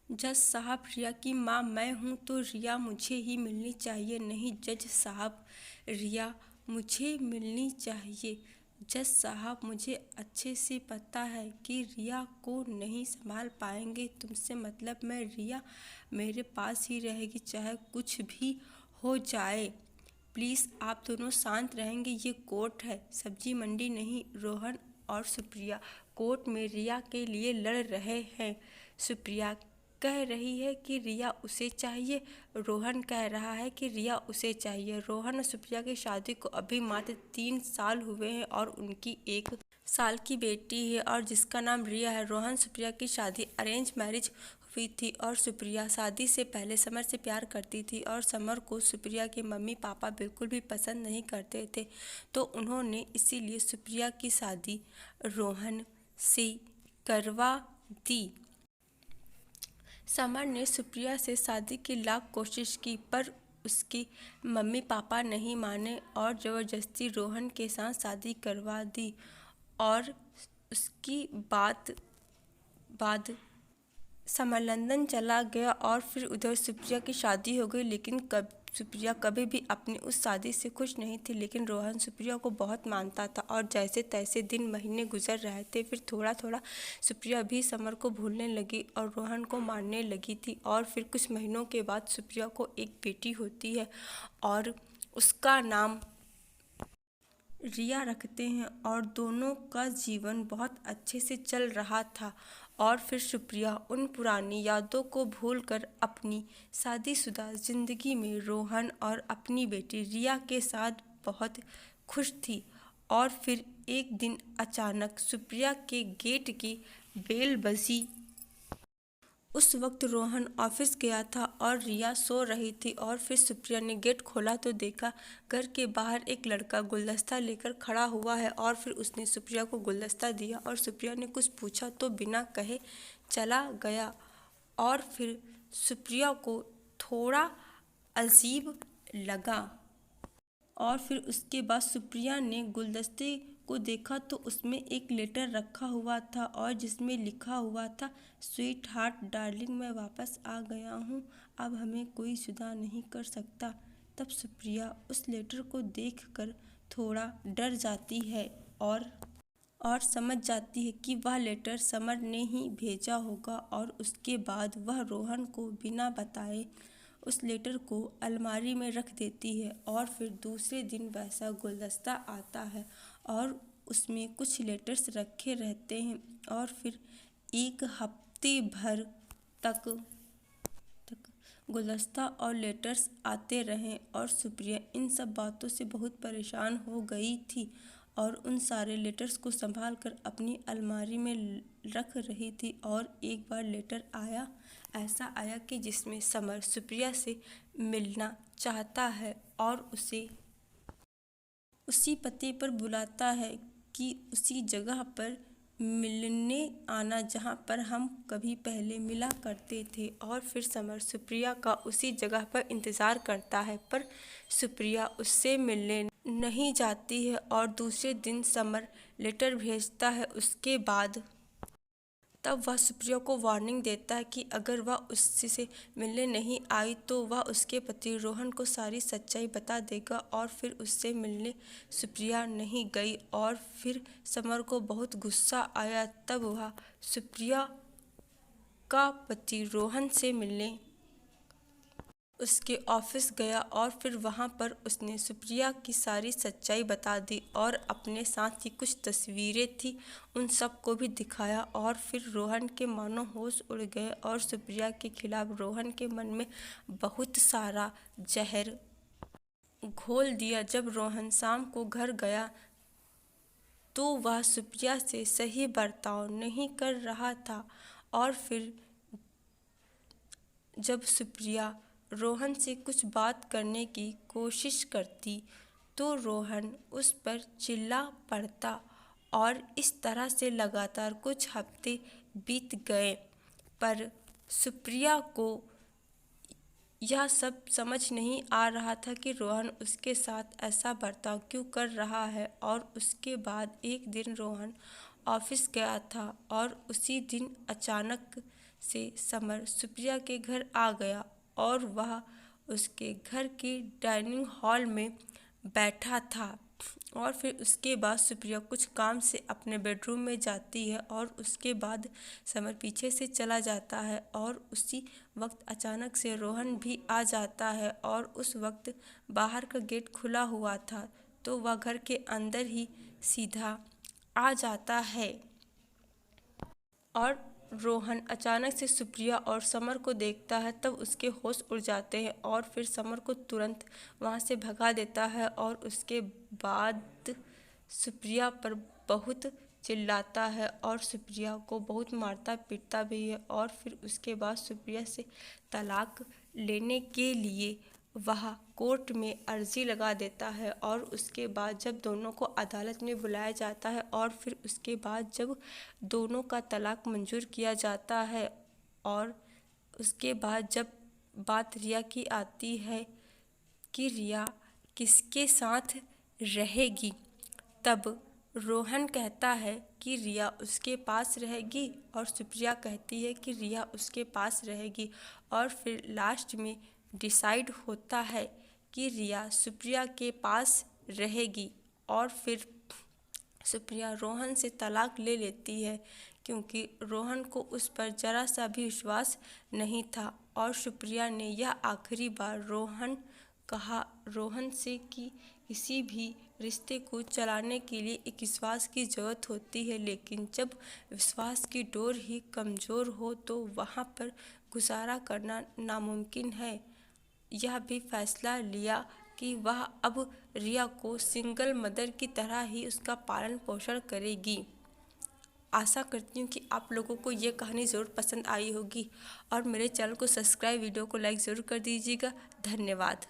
जज साहब, रिया की माँ मैं हूँ तो रिया मुझे ही मिलनी चाहिए। नहीं जज साहब, रिया मुझे मिलनी चाहिए। जज साहब, मुझे अच्छे से पता है कि रिया को नहीं संभाल पाएंगे। तुमसे मतलब मैं, रिया मेरे पास ही रहेगी चाहे कुछ भी हो जाए। प्लीज़ आप दोनों शांत रहेंगे? ये कोर्ट है, सब्जी मंडी नहीं। रोहन और सुप्रिया कोर्ट में रिया के लिए लड़ रहे हैं। सुप्रिया कह रही है कि रिया उसे चाहिए, रोहन कह रहा है कि रिया उसे चाहिए। रोहन और सुप्रिया की शादी को अभी मात्र 3 साल हुए हैं और उनकी 1 साल की बेटी है और जिसका नाम रिया है। रोहन सुप्रिया की शादी अरेंज मैरिज हुई थी और सुप्रिया शादी से पहले समर से प्यार करती थी और समर को सुप्रिया के मम्मी पापा बिल्कुल भी पसंद नहीं करते थे, तो उन्होंने इसीलिए सुप्रिया की शादी रोहन से करवा दी। समर ने सुप्रिया से शादी की लाख कोशिश की पर उसके मम्मी पापा नहीं माने और ज़बरदस्ती रोहन के साथ शादी करवा दी और उसकी बाद समर लंदन चला गया और फिर उधर सुप्रिया की शादी हो गई। लेकिन सुप्रिया कभी भी अपनी उस शादी से खुश नहीं थी। लेकिन रोहन सुप्रिया को बहुत मानता था और जैसे तैसे दिन महीने गुजर रहे थे। फिर थोड़ा थोड़ा सुप्रिया भी समर को भूलने लगी और रोहन को मानने लगी थी। और फिर कुछ महीनों के बाद सुप्रिया को एक बेटी होती है और उसका नाम रिया रखते हैं और दोनों का जीवन बहुत अच्छे से चल रहा था। और फिर सुप्रिया उन पुरानी यादों को भूलकर अपनी शादीशुदा ज़िंदगी में रोहन और अपनी बेटी रिया के साथ बहुत खुश थी। और फिर एक दिन अचानक सुप्रिया के गेट की बेल बजी। उस वक्त रोहन ऑफिस गया था और रिया सो रही थी और फिर सुप्रिया ने गेट खोला तो देखा घर के बाहर एक लड़का गुलदस्ता लेकर खड़ा हुआ है। और फिर उसने सुप्रिया को गुलदस्ता दिया और सुप्रिया ने कुछ पूछा तो बिना कहे चला गया। और फिर सुप्रिया को थोड़ा अजीब लगा और फिर उसके बाद सुप्रिया ने गुलदस्ते को देखा तो उसमें एक लेटर रखा हुआ था और जिसमें लिखा हुआ था, स्वीट हार्ट डार्लिंग, मैं वापस आ गया हूँ, अब हमें कोई जुदा नहीं कर सकता। तब सुप्रिया उस लेटर को देखकर थोड़ा डर जाती है और समझ जाती है कि वह लेटर समर ने ही भेजा होगा। और उसके बाद वह रोहन को बिना बताए उस लेटर को अलमारी में रख देती है। और फिर दूसरे दिन वैसा गुलदस्ता आता है और उसमें कुछ लेटर्स रखे रहते हैं। और फिर 1 हफ्ते भर तक गुलदस्ता और लेटर्स आते रहे और सुप्रिया इन सब बातों से बहुत परेशान हो गई थी और उन सारे लेटर्स को संभाल कर अपनी अलमारी में रख रही थी। और एक बार लेटर ऐसा आया कि जिसमें समर सुप्रिया से मिलना चाहता है और उसे उसी पते पर बुलाता है कि उसी जगह पर मिलने आना जहाँ पर हम कभी पहले मिला करते थे। और फिर समर सुप्रिया का उसी जगह पर इंतज़ार करता है पर सुप्रिया उससे मिलने नहीं जाती है। और दूसरे दिन समर लेटर भेजता है। उसके बाद तब वह सुप्रिया को वार्निंग देता है कि अगर वह उससे मिलने नहीं आई तो वह उसके पति रोहन को सारी सच्चाई बता देगा। और फिर उससे मिलने सुप्रिया नहीं गई और फिर समर को बहुत गुस्सा आया। तब वह सुप्रिया का पति रोहन से मिलने उसके ऑफिस गया और फिर वहाँ पर उसने सुप्रिया की सारी सच्चाई बता दी और अपने साथ ही कुछ तस्वीरें थी उन सब को भी दिखाया। और फिर रोहन के मानो होश उड़ गए और सुप्रिया के खिलाफ रोहन के मन में बहुत सारा जहर घोल दिया। जब रोहन शाम को घर गया तो वह सुप्रिया से सही बर्ताव नहीं कर रहा था। और फिर जब सुप्रिया रोहन से कुछ बात करने की कोशिश करती तो रोहन उस पर चिल्ला पड़ता और इस तरह से लगातार कुछ हफ्ते बीत गए। पर सुप्रिया को यह सब समझ नहीं आ रहा था कि रोहन उसके साथ ऐसा बर्ताव क्यों कर रहा है। और उसके बाद एक दिन रोहन ऑफिस गया था और उसी दिन अचानक से समर सुप्रिया के घर आ गया और वह उसके घर के डाइनिंग हॉल में बैठा था। और फिर उसके बाद सुप्रिया कुछ काम से अपने बेडरूम में जाती है और उसके बाद समर पीछे से चला जाता है और उसी वक्त अचानक से रोहन भी आ जाता है और उस वक्त बाहर का गेट खुला हुआ था तो वह घर के अंदर ही सीधा आ जाता है। और रोहन अचानक से सुप्रिया और समर को देखता है तब उसके होश उड़ जाते हैं और फिर समर को तुरंत वहाँ से भगा देता है और उसके बाद सुप्रिया पर बहुत चिल्लाता है और सुप्रिया को बहुत मारता पीटता भी है। और फिर उसके बाद सुप्रिया से तलाक लेने के लिए वह कोर्ट में अर्जी लगा देता है और उसके बाद जब दोनों को अदालत में बुलाया जाता है और फिर उसके बाद जब दोनों का तलाक मंजूर किया जाता है और उसके बाद जब बात रिया की आती है कि रिया किसके साथ रहेगी, तब रोहन कहता है कि रिया उसके पास रहेगी और सुप्रिया कहती है कि रिया उसके पास रहेगी। और फिर लास्ट में डिसाइड होता है कि रिया सुप्रिया के पास रहेगी और फिर सुप्रिया रोहन से तलाक ले लेती है क्योंकि रोहन को उस पर जरा सा भी विश्वास नहीं था। और सुप्रिया ने यह आखिरी बार रोहन से कि किसी भी रिश्ते को चलाने के लिए एक विश्वास की ज़रूरत होती है, लेकिन जब विश्वास की डोर ही कमज़ोर हो तो वहाँ पर गुजारा करना नामुमकिन है। यह भी फैसला लिया कि वह अब रिया को सिंगल मदर की तरह ही उसका पालन पोषण करेगी। आशा करती हूँ कि आप लोगों को ये कहानी ज़रूर पसंद आई होगी और मेरे चैनल को सब्सक्राइब, वीडियो को लाइक ज़रूर कर दीजिएगा। धन्यवाद।